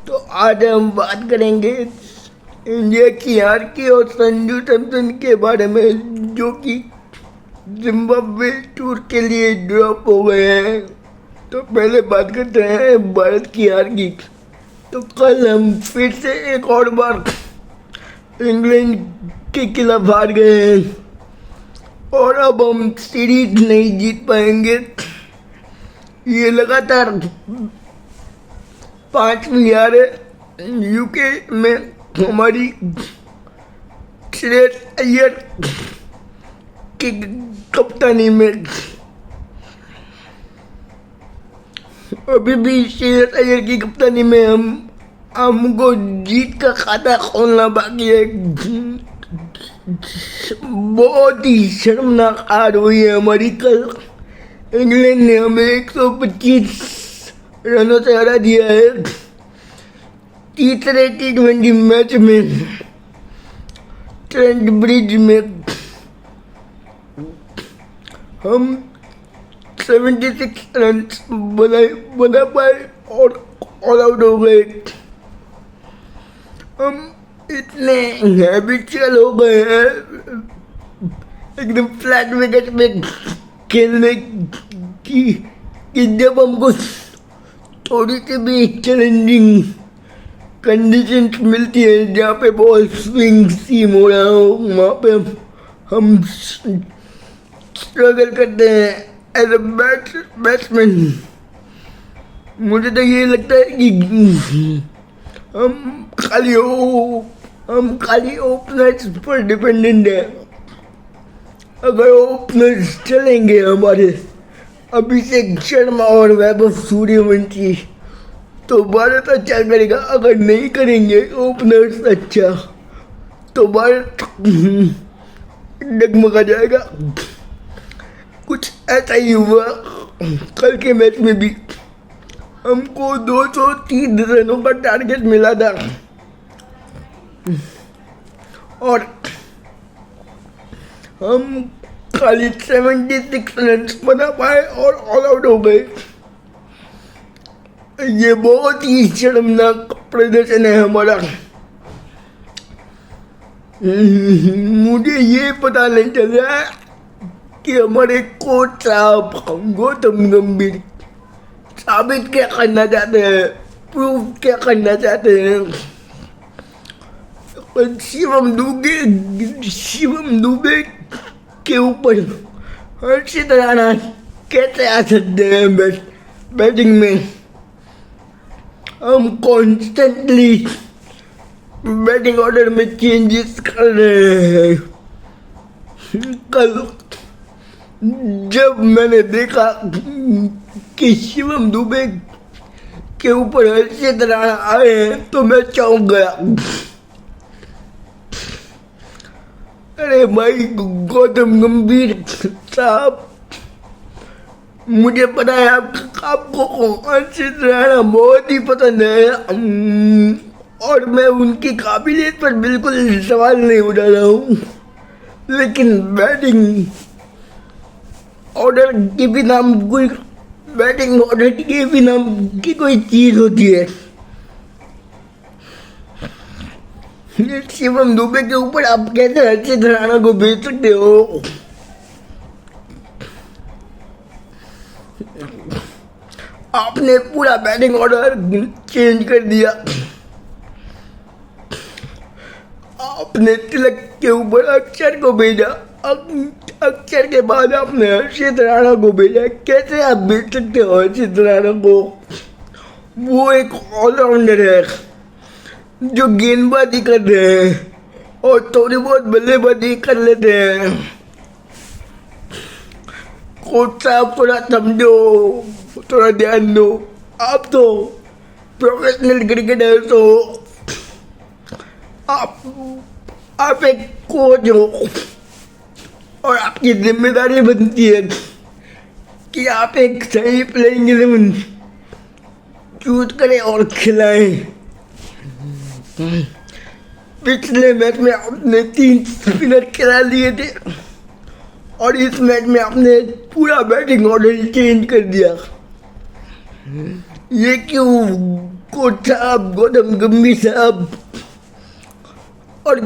तो आज हम बात करेंगे इंडिया की हार की और संजू सैमसन के बारे में, जो कि जिम्बाब्वे टूर के लिए ड्रॉप हो गए हैं। तो पहले बात करते हैं भारत की हार की। तो कल हम फिर से एक और बार इंग्लैंड के खिलाफ हार गए हैं और अब हम सीरीज नहीं जीत पाएंगे। ये लगातार 5वीं हार है यूके में हमारी श्रेयस अय्यर की कप्तानी में। अभी भी श्रेयस अय्यर की कप्तानी में हमको जीत का खाता खोलना बाकी है। बहुत ही शर्मनाक हार हुई है हमारी कल। इंग्लैंड ने हमें 125 रनों से हरा दिया है। तीसरे T20 मैच में ट्रेंट ब्रिज में हम 76 रन बना पाए और ऑल आउट हो गए। हम इतने हैबिचुअल हो गए हैं एकदम फ्लैट विकेट में खेलने की कि जब हमको थोड़ी सी भी चैलेंजिंग कंडीशंस मिलती है जहाँ पे बॉल स्विंग सीम हो रहा हो, वहाँ पे हम स्ट्रगल करते हैं एज अ बैट्समैन। मुझे तो ये लगता है कि हम खाली ओपनर्स पर डिपेंडेंट है। अगर ओपनर्स चलेंगे हमारे अभिषेक शर्मा और वैभव सूर्यवंशी तो भारत अच्छा करेगा। अगर नहीं करेंगे ओपनर्स अच्छा तो भारत डगमगा जाएगा। कुछ ऐसा ही हुआ कल के मैच में भी। हमको 230 रनों का टारगेट मिला था और हम खाली 76 रन बना पाए और ऑल आउट हो गए। ये बहुत ही शर्मनाक प्रदर्शन है हमारा। मुझे ये पता नहीं चल रहा है कि हमारे कोच साहब गौतम गंभीर साबित क्या करना चाहते हैं, प्रूव क्या करना चाहते हैं। शिवम दुबे के ऊपर हर्षित राणा कैसे आ सकते हैं बैटिंग में। हम कॉन्स्टेंटली बैटिंग ऑर्डर में चेंजेस कर रहे हैं। कल जब मैंने देखा कि शिवम दुबे के ऊपर हर्षित राणा आए हैं तो मैं चौंक गया। अरे भाई गौतम गंभीर साहब, मुझे पता है आपको हर्षित राणा बहुत ही पसंद है और मैं उनकी काबिलियत पर बिल्कुल सवाल नहीं उठा रहा हूँ, लेकिन बैटिंग ऑर्डर के बिना कोई बैटिंग ऑर्डर के बिना की कोई चीज़ होती है। शिवम दुबे के ऊपर आप कैसे हर्षित राणा को भेज सकते हो? आपने पूरा बैटिंग ऑर्डर चेंज कर दिया। आपने तिलक के ऊपर अक्षर को भेजा, अक्षर के बाद आपने हर्षित राणा को भेजा। कैसे आप भेज सकते हो हर्षित राणा को? वो एक ऑलराउंडर है जो गेंदबाजी कर रहे हैं और थोड़ी बहुत बल्लेबाजी कर लेते हैं। कोच साहब थोड़ा समझो, थोड़ा ध्यान दो। आप तो प्रोफेशनल क्रिकेटर, तो आप एक कोच हो और आपकी जिम्मेदारी बनती है कि आप एक सही प्लेइंग 11 चूज करें और खिलाएं। पिछले मैच में आपने 3 स्पिनर खिला लिए थे और इस मैच में आपने पूरा बैटिंग ऑर्डर चेंज कर दिया। ये क्यों कोच साहब, गौतम गंभीर साहब और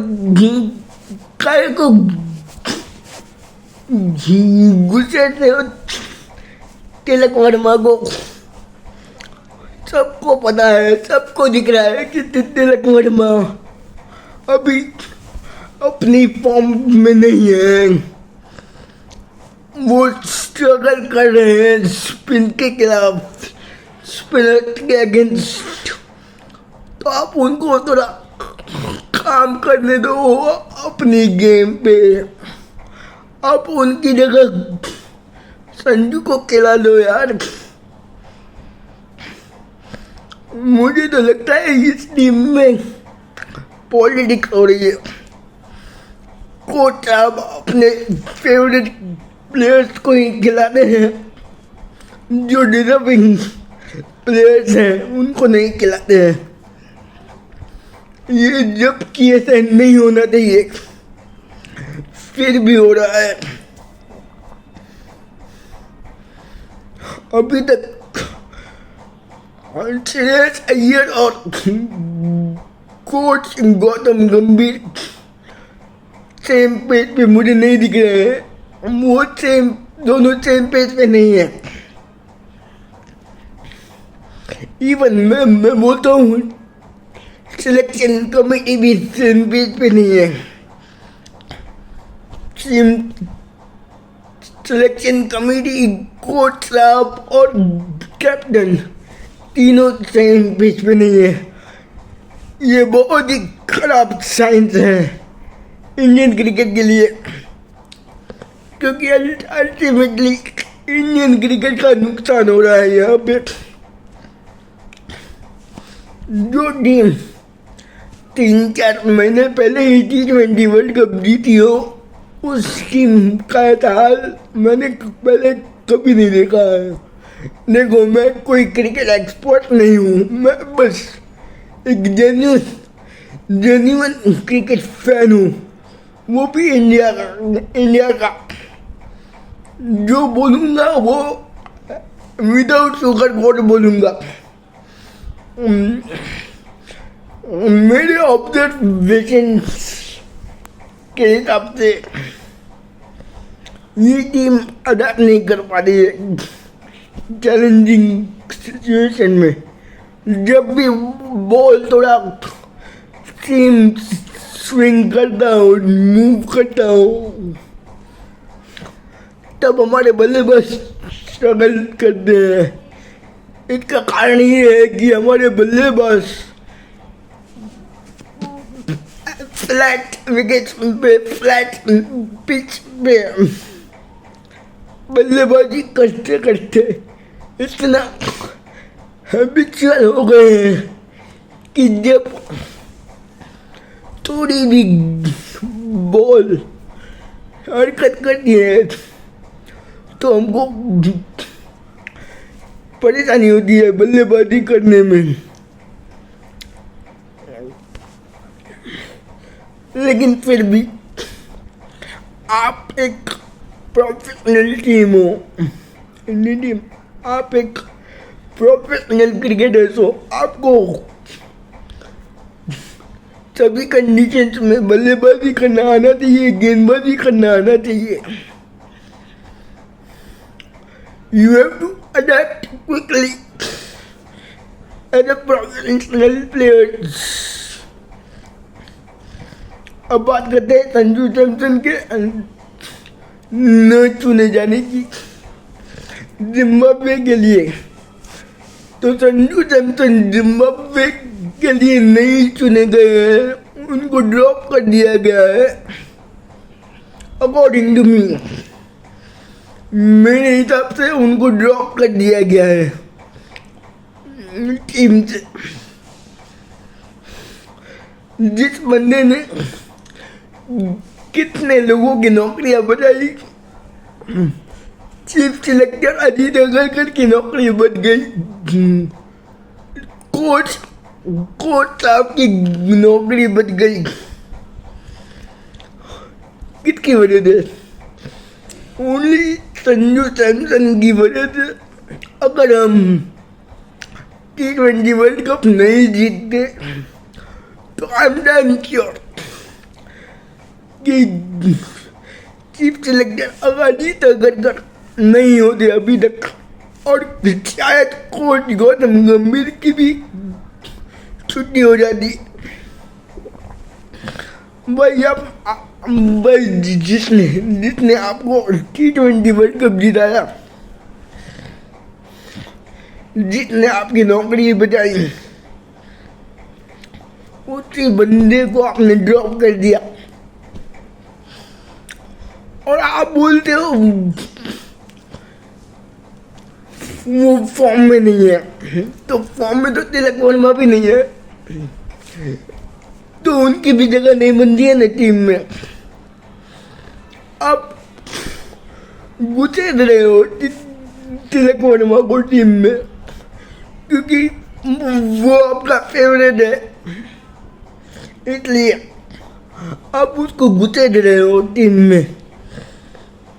काय को गुस्से से तिलक वर्मा को सबको पता है, सबको दिख रहा है कि तिलक वर्मा अभी अपनी फॉर्म में नहीं है। वो स्ट्रगल कर रहे हैं स्पिन के खिलाफ, स्पिनर के अगेंस्ट। तो आप उनको थोड़ा काम करने दो अपनी गेम पे। आप उनकी जगह संजू को खिला लो यार। मुझे तो लगता है इस टीम में पॉलिटिक्स हो रही है। कोच साहब अपने फेवरेट प्लेयर्स को ही खिलाते हैं, जो डिजर्विंग प्लेयर्स हैं उनको नहीं खिलाते हैं। ये जबकि ऐसा नहीं होना चाहिए, फिर भी हो रहा है। अभी तक श्रेयस अय्यर और कोच गौतम गंभीर सेम पेज पे मुझे नहीं दिख रहे हैं। वो दोनों सेम पेज पे नहीं है। इवन मैं बोलता हूँ सिलेक्शन कमेटी भी सेम पेज पे नहीं है। सिलेक्शन कमेटी, कोच साहब और कैप्टन तीनों सेम पेज पे नहीं है। ये बहुत ही खराब साइंस है इंडियन क्रिकेट के लिए, क्योंकि अल्टीमेटली इंडियन क्रिकेट का नुकसान हो रहा है। यहाँ पे जो टीम 3-4 महीने पहले ही T20 वर्ल्ड कप जीती हो, उस टीम का हाल मैंने पहले कभी नहीं देखा है। देखो, मैं कोई क्रिकेट एक्सपर्ट नहीं हूँ, मैं बस एक जेन्युइन क्रिकेट फैन हूँ, वो भी इंडिया का। जो बोलूँगा वो विदाउट शुगर कोट बोलूँगा। मेरे ऑब्जर्वेशन के हिसाब से ये टीम अडाप्ट नहीं कर पा रही है चैलेंजिंग सिचुएशन में। जब भी बॉल थोड़ा सीम स्विंग करता हो, मूव करता हो, तब हमारे बल्लेबाज स्ट्रगल करते हैं। इसका कारण ये है कि हमारे बल्लेबाज फ्लैट विकेट पे, फ्लैट पिच पे बल्लेबाजी करते करते इतना हैबिचुअल हो गए हैं कि जब थोड़ी भी बॉल हरकत करती है तो हमको परेशानी होती है बल्लेबाजी करने में। लेकिन फिर भी आप एक प्रोफेशनल टीम हो, इंडियन टीम, आप एक प्रोफेशनल क्रिकेटर्स हो, आपको सभी कंडीशंस में बल्लेबाजी करना आना चाहिए, गेंदबाजी करना आना चाहिए। You have to adapt quickly as a professional players। अब बात करते हैं संजू सैमसन के न चुने जाने की जिम्बाब्वे के लिए। तो संजू सैमसन जिम्बाब्वे के लिए नहीं चुने गए हैं, उनको ड्रॉप कर दिया गया है अकॉर्डिंग टू मी। मेरे हिसाब से उनको ड्रॉप कर दिया गया है टीम से। जिस बंदे ने कितने लोगों की नौकरियां बचाई, चीफ सिलेक्टर अजीत अगरकर की नौकरी बच गई, कोच साहब की नौकरी बच गई। किसकी वजह से? ओनली संजू सैमसन की वजह से। अगर हम T20 वर्ल्ड कप नहीं जीतते तो आई एम डैम श्योर कि चीफ सिलेक्टर अजीत अगरकर नहीं होते अभी तक, और शायद कोच गौतम गंभीर की भी छुट्टी हो जाती। भाई भाई जिसने आपको T20 वर्ल्ड कप जिताया, जिसने आपकी नौकरी बचाई, उसी बंदे को आपने ड्रॉप कर दिया और आप बोलते हो वो फॉर्म में नहीं है। तो फॉर्म में तो तिलक वर्मा भी नहीं है, तो उनकी भी जगह नहीं बनती है ना टीम में। आप घुसेड़ रहे हो तिलक वर्मा को टीम में क्योंकि वो आपका फेवरेट है, इसलिए आप उसको घुसेड़ रहे हो टीम में,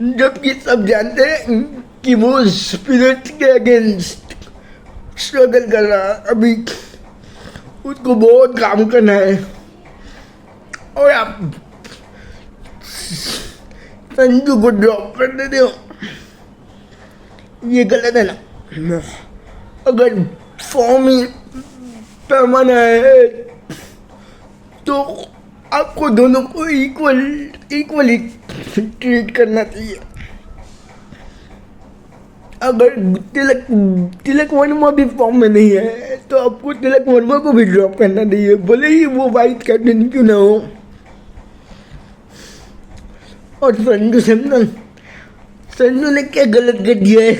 जबकि सब जानते हैं कि वो स्पिरिट के अगेंस्ट स्ट्रगल कर रहा है। अभी उसको बहुत काम करना है और आप संजू को ड्रॉप कर देते हो, ये गलत है ना। अगर फॉर्म ही पैमाना है तो आपको दोनों को इक्वली ट्रीट करना चाहिए। अगर तिलक वर्मा भी फॉर्म में नहीं है तो आपको तिलक वर्मा को भी ड्रॉप करना चाहिए, भले ही वो वाइस कैप्टन क्यों ना हो। और संजू ने क्या गलत कर दिया है?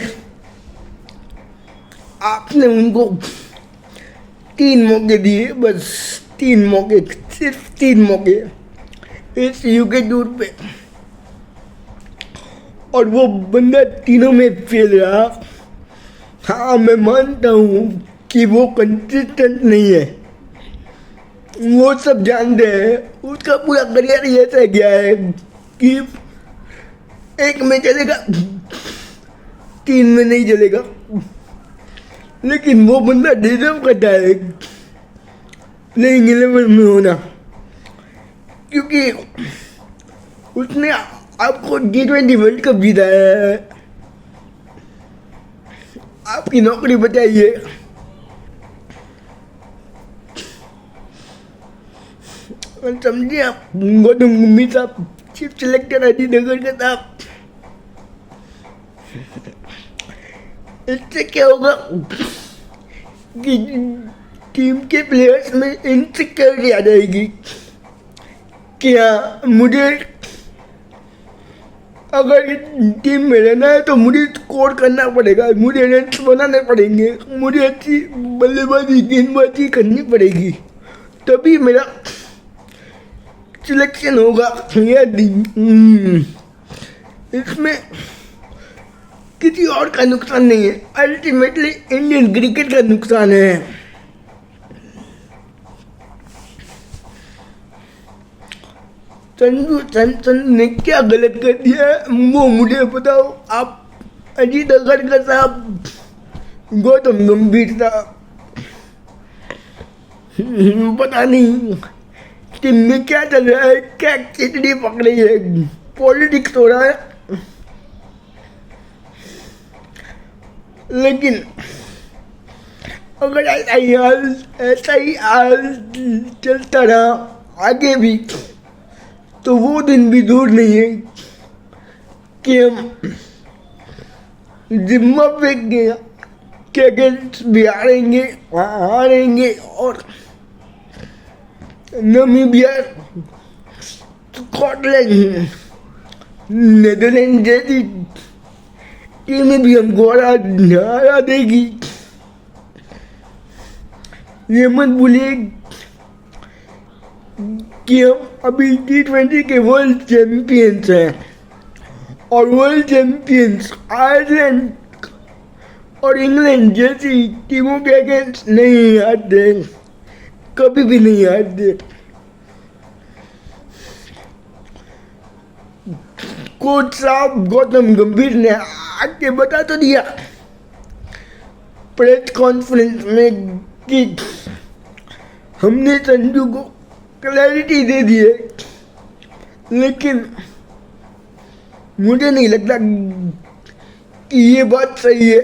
आपने उनको 3 मौके दिए, बस 3 मौके, सिर्फ 3 मौके इस यूके टूर पे, और वो बंदा तीनों में फेल रहा। हाँ, मैं मानता हूँ कि वो कंसिस्टेंट नहीं है, वो सब जानते हैं। उसका पूरा करियर ही ऐसा गया है कि 1 में चलेगा, 3 में नहीं चलेगा, लेकिन वो बंदा डिजर्व करता है प्लेइंग 11 में होना, क्योंकि उसने आपको T20 वर्ल्ड कप जीताया है, आपकी नौकरी बचाइए। समझिए आप, गौतम गंभीर साहब चीफ सिलेक्टर अजीत अगरकर साहब, इससे क्या होगा कि टीम के प्लेयर्स में इनसिक्योरिटी आ जाएगी कि हाँ, मुझे अगर टीम में रहना है तो मुझे स्कोर करना पड़ेगा, मुझे रन्स बनाने पड़ेंगे, मुझे अच्छी बल्लेबाजी गेंदबाजी करनी पड़ेगी, तभी मेरा सिलेक्शन होगा। इसमें किसी और का नुकसान नहीं है, अल्टीमेटली इंडियन क्रिकेट का नुकसान है। संजू ने क्या गलत कर दिया है वो मुझे बताओ आप, अजीत अगरकर साहब, गौतम गंभीर साहब। पता नहीं टीम में क्या चल रहा है, क्या खिचड़ी पक रही है, पॉलिटिक्स हो रहा है। लेकिन अगर ऐसा ही हाल चलता रहा आगे भी, तो वो दिन भी दूर नहीं है कि हम जिम्बाब्वे के अगेंस्ट भी हारेंगे और नामीबिया, स्कॉटलैंड, नेदरलैंड जैसी टीमें भी हमको हरा देगी। ये मत भूलिए कि हम अभी T20 के वर्ल्ड चैंपियंस हैं, और वर्ल्ड चैंपियंस आयरलैंड और इंग्लैंड जैसी टीमों के अगेंस्ट नहीं हारते, कभी भी नहीं हारते। कोच साहब गौतम गंभीर ने आके बता तो दिया प्रेस कॉन्फ्रेंस में कि हमने संजू को क्लैरिटी दे दी है, लेकिन मुझे नहीं लगता कि ये बात सही है।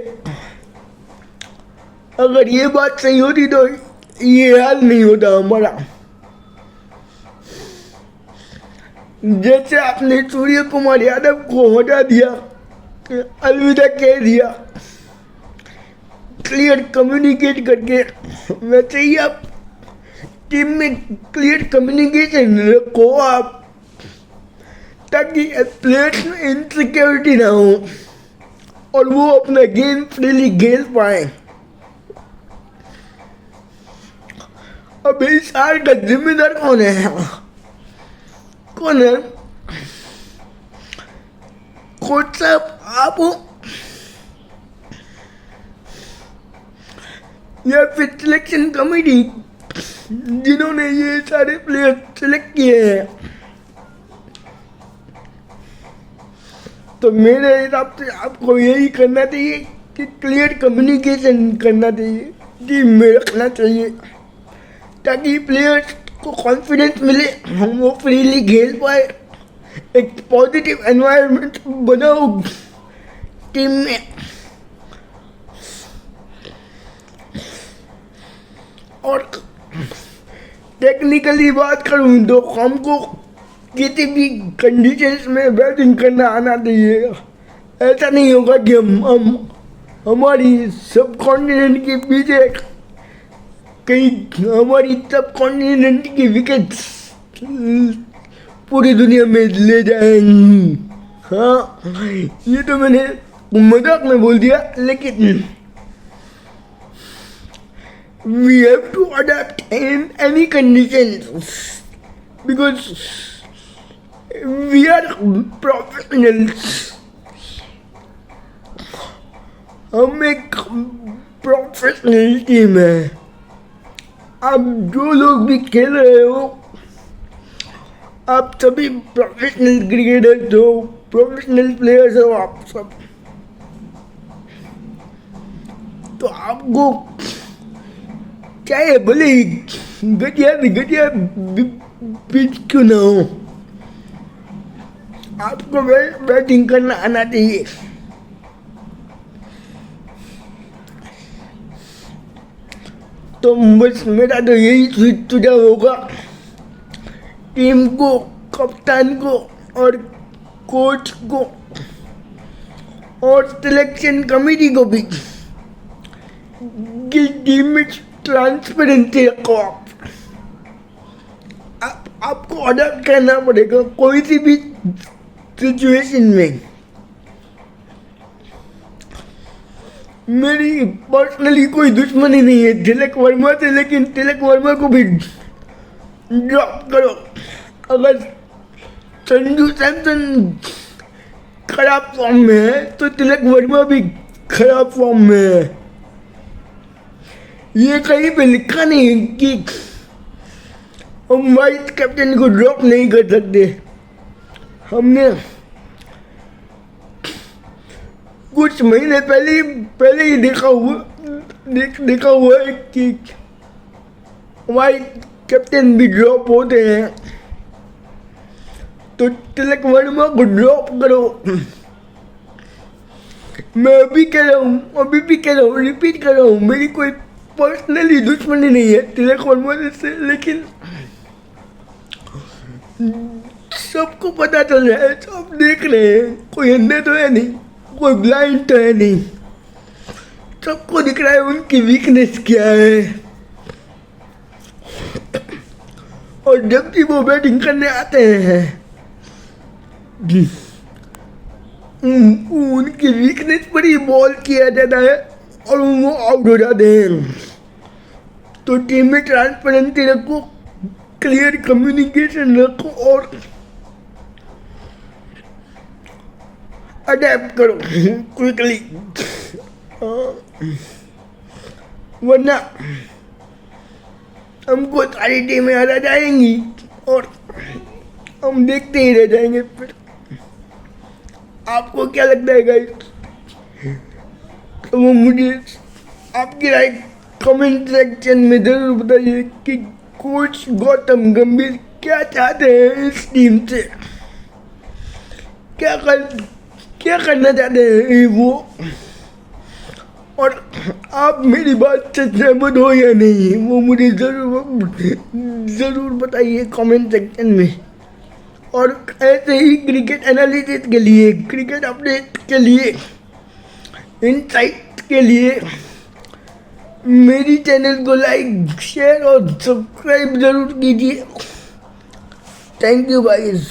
अगर ये बात सही होती तो ये हाल नहीं होता हमारा। जैसे आपने सूर्य कुमार यादव को हटा दिया, अलविदा कह दिया क्लियर कम्युनिकेट करके, वैसे ही आप टीम में क्लियर कम्युनिकेशन रखो आप, ताकि प्लेयर्स में इनसिक्योरिटी ना हो और वो अपना गेम फ्रीली खेल पाए। अब इस हार का जिम्मेदार कौन है? कौन है? कोच साहब आप हो या फिर सिलेक्शन कमेटी जिन्होंने ये सारे प्लेयर सिलेक्ट किए हैं? तो मेरे हिसाब से आपको यही करना चाहिए कि क्लियर कम्युनिकेशन करना चाहिए, टीम में रखना चाहिए, ताकि प्लेयर्स को कॉन्फिडेंस मिले, हम वो फ्रीली खेल पाए, एक पॉजिटिव एनवायरनमेंट बनाओ टीम में। और टेक्निकली बात करूँ तो हमको किसी भी कंडीशंस में बैटिंग करना आना चाहिए। ऐसा नहीं होगा कि हम हमारी सब कॉन्टिनेंट के पीछे कहीं हमारी सब कॉन्टिनेंट की विकेट्स पूरी दुनिया में ले जाएंगी। हाँ, ये तो मैंने मजाक में बोल दिया, लेकिन we have to adapt in any conditions because we are professionals. हम एक प्रोफेशनल टीम है। आप जो लोग भी खेल रहे हो, आप सभी प्रोफेशनल क्रिकेटर्स हो, प्रोफेशनल प्लेयर्स हो आप सब। तो आपको चाहे भले घटिया पिच क्यों ना हो, आपको बैटिंग करना आना चाहिए। तो बस मेरा तो यही सुझाव होगा टीम को, कप्तान को और कोच को और सिलेक्शन कमेटी को भी कि टीम में ट्रांसपेरेंसी रखो। आपको अडॉप्ट करना पड़ेगा कोई सी भी सिचुएशन में। मेरी पर्सनली कोई दुश्मनी नहीं है तिलक वर्मा से, लेकिन तिलक वर्मा को भी ड्रॉप करो। अगर संजू सैमसन खराब फॉर्म में है तो तिलक वर्मा भी खराब फॉर्म में है। ये कहीं पे लिखा नहीं है कि हम वाइस कैप्टन को ड्रॉप नहीं कर सकते। हमने कुछ महीने पहले ही देखा हुआ है कि वाइस कैप्टन भी ड्रॉप होते हैं, तो तिलक वर्मा को ड्रॉप करो। मैं अभी भी कह रहा हूँ, रिपीट कर रहा हूँ, मेरी कोई पर्सनली दुश्मनी नहीं है तिलक वर्मा से, लेकिन सबको पता चल रहा है, सब देख रहे हैं, कोई अंधे तो है नहीं, कोई ब्लाइंड तो है नहीं, सबको दिख रहा है उनकी वीकनेस क्या है। और जब भी वो बैटिंग करने आते हैं उनकी वीकनेस पर ही बॉल किया जाता है और वो आउट हो जाते हैं। तो टीम में ट्रांसपेरेंसी रखो, क्लियर कम्युनिकेशन रखो और अडेप्ट करो क्विकली, वरना हमको सारी टीमें हरा जाएंगी और हम देखते ही रह जाएंगे। फिर आपको क्या लगता है गाइस? तो वो मुझे आपकी राय कमेंट सेक्शन में जरूर बताइए कि कोच गौतम गंभीर क्या चाहते हैं इस टीम से, क्या करना चाहते हैं वो, और आप मेरी बात से सहमत हो या नहीं वो मुझे ज़रूर बताइए कमेंट सेक्शन में। और ऐसे ही क्रिकेट एनालिसिस के लिए, क्रिकेट अपडेट के लिए, इनसाइट के लिए मेरी चैनल को लाइक, शेयर और सब्सक्राइब ज़रूर कीजिए। Thank you guys.